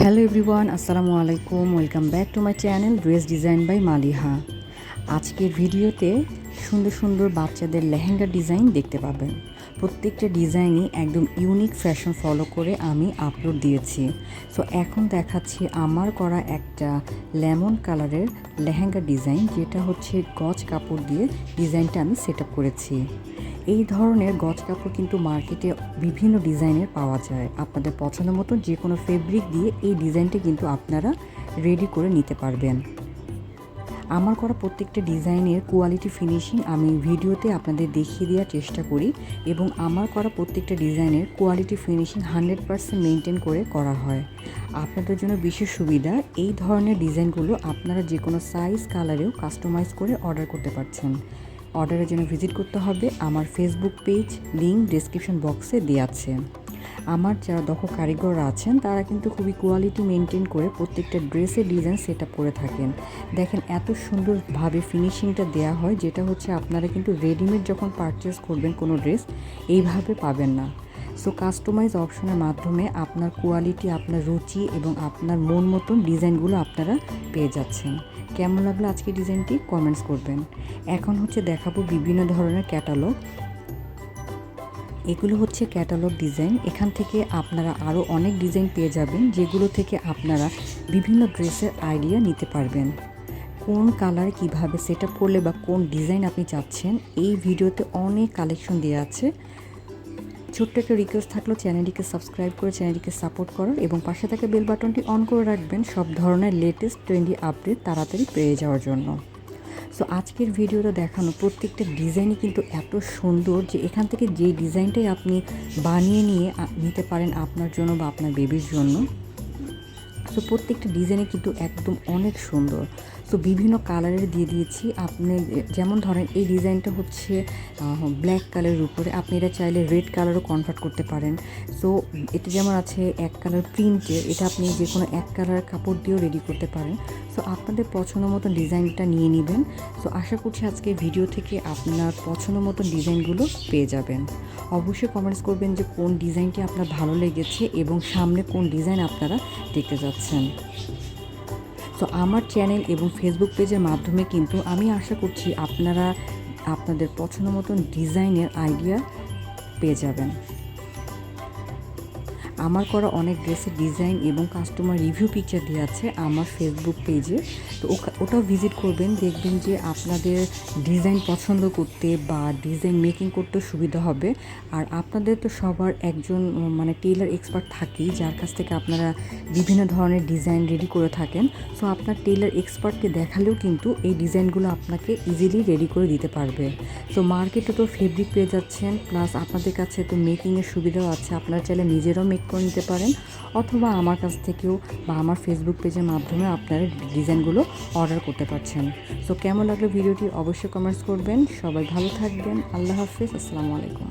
Hello everyone, আসসালামু আলাইকুম। Welcome back to my channel dress design by Maliha. আজকের ভিডিওতে সুন্দর সুন্দর বাচ্চাদের লেহেঙ্গা ডিজাইন দেখতে পাবেন। প্রত্যেকটা ডিজাইনই একদম ইউনিক ফ্যাশন ফলো করে আমি আপলোড দিয়েছি। সো এখন দেখাচ্ছি আমার করা একটা লেমন কালারের লেহেঙ্গা ডিজাইন, যেটা হচ্ছে গজ কাপড় দিয়ে ডিজাইনটা আমি সেট আপ করেছি। এই ধরনের গজ কাপড় কিন্তু মার্কেটে বিভিন্ন ডিজাইনের পাওয়া যায়। আপনাদের পছন্দ মতো যে কোনো ফেব্রিক দিয়ে এই ডিজাইনটি কিন্তু আপনারা রেডি করে নিতে পারবেন। আমার করা প্রত্যেকটা ডিজাইনের কোয়ালিটি ফিনিশিং আমি ভিডিওতে আপনাদের দেখিয়ে দেওয়ার চেষ্টা করি, এবং আমার করা প্রত্যেকটা ডিজাইনের কোয়ালিটি ফিনিশিং 100% মেনটেন করে করা হয়। আপনাদের জন্য বিশেষ সুবিধা, এই ধরনের ডিজাইনগুলো আপনারা যে কোনো সাইজ কালারেও কাস্টমাইজ করে অর্ডার করতে পারছেন। অর্ডারের জন্য ভিজিট করতে হবে আমার ফেসবুক পেজ, লিঙ্ক ডেসক্রিপশন বক্সে দেওয়া আছে। আমার যারা দক্ষ কারিগররা আছেন তারা কিন্তু খুবই কোয়ালিটি মেনটেন করে প্রত্যেকটা ড্রেসের ডিজাইন সেট আপ করে থাকেন। দেখেন এত সুন্দরভাবে ফিনিশিংটা দেওয়া হয়, যেটা হচ্ছে আপনারা কিন্তু রেডিমেড যখন পারচেস করবেন কোনো ড্রেস এইভাবে পাবেন না। সো কাস্টমাইজ অপশনের মাধ্যমে আপনার কোয়ালিটি, আপনার রুচি এবং আপনার মন মতন ডিজাইনগুলো আপনারা পেয়ে যাচ্ছেন। কেমন লাগলো আজকের ডিজাইনটি কমেন্টস করবেন। এখন হচ্ছে দেখাবো বিভিন্ন ধরনের ক্যাটালগ। এগুলো হচ্ছে ক্যাটালগ ডিজাইন। এখান থেকে আপনারা আরও অনেক ডিজাইন পেয়ে যাবেন, যেগুলো থেকে আপনারা বিভিন্ন ড্রেসের আইডিয়া নিতে পারবেন। কোন কালার কিভাবে সেট আপ করলে বা কোন ডিজাইন আপনি চাচ্ছেন, এই ভিডিওতে অনেক কালেকশন দেওয়া আছে। ছোট্ট একটা রিকোয়েস্ট থাকলো, চ্যানেলটিকে সাবস্ক্রাইব করে চ্যানেলটিকে সাপোর্ট করার, এবং পাশে থাকা বেল বাটনটি অন করে রাখবেন সব ধরনের লেটেস্ট ট্রেন্ডি আপডেট তাড়াতাড়ি পেয়ে যাওয়ার জন্য। সো আজকের ভিডিওতে দেখানো প্রত্যেকটা ডিজাইনই কিন্তু এত সুন্দর যে এখান থেকে যে ডিজাইনটাই আপনি বানিয়ে নিয়ে নিতে পারেন আপনার জন্য বা আপনার বেবির জন্য। সো প্রত্যেকটা ডিজাইনে কিন্তু একদম অনেক সুন্দর। সো বিভিন্ন কালারের দিয়ে দিয়েছি। আপনি যেমন ধরেন এই ডিজাইনটা হচ্ছে ব্ল্যাক কালারের উপরে, আপনি এটা চাইলে রেড কালারও কনভার্ট করতে পারেন। সো এটা যেমন আছে এক কালার প্রিন্টের, এটা আপনি যে কোনো এক কালার কাপড় দিয়েও রেডি করতে পারেন। সো আপনাদের পছন্দ মতো ডিজাইনটা নিয়ে নেবেন। সো আশা করছি আজকে ভিডিও থেকে আপনার পছন্দ মতো ডিজাইনগুলো পেয়ে যাবেন। অবশ্যই কমেন্টস করবেন যে কোন ডিজাইনটি আপনার ভালো লেগেছে এবং সামনে কোন ডিজাইন আপনারা দেখতে যাচ্ছেন। তো আমার চ্যানেল এবং ফেসবুক পেজের মাধ্যমে কিন্তু আমি আশা করছি আপনারা আপনাদের পছন্দ মতন ডিজাইনের আইডিয়া পেয়ে যাবেন। আমার করা অনেক ড্রেসের ডিজাইন এবং কাস্টমার রিভিউ পিকচার দেওয়া আছে আমার ফেসবুক পেজে। তো ওটাও ভিজিট করবেন, দেখবেন যে আপনাদের ডিজাইন পছন্দ করতে বা ডিজাইন মেকিং করতে সুবিধা হবে। আর আপনাদের তো সবার একজন টেইলার এক্সপার্ট থাকেই, যার কাছ থেকে আপনারা বিভিন্ন ধরনের ডিজাইন রেডি করে থাকেন। সো আপনার টেইলার এক্সপার্টকে দেখালেও কিন্তু এই ডিজাইনগুলো আপনাকে ইজিলি রেডি করে দিতে পারবে। সো মার্কেটে তো ফেব্রিক পেয়ে যাচ্ছেন, প্লাস আপনাদের কাছে তো মেকিংয়ের সুবিধাও আছে। আপনারা চাইলে নিজেরাও মেক করে নিতে পারেন, অথবা আমার কাছ থেকেও বা আমার ফেসবুক পেজের মাধ্যমে আপনারা ডিজাইনগুলো অর্ডার করতে পারছেন। সো কেমন লাগলো ভিডিওটি অবশ্যই কমেন্টস করবেন। সবাই ভালো থাকবেন। আল্লাহ হাফিজ, আসসালামু আলাইকুম।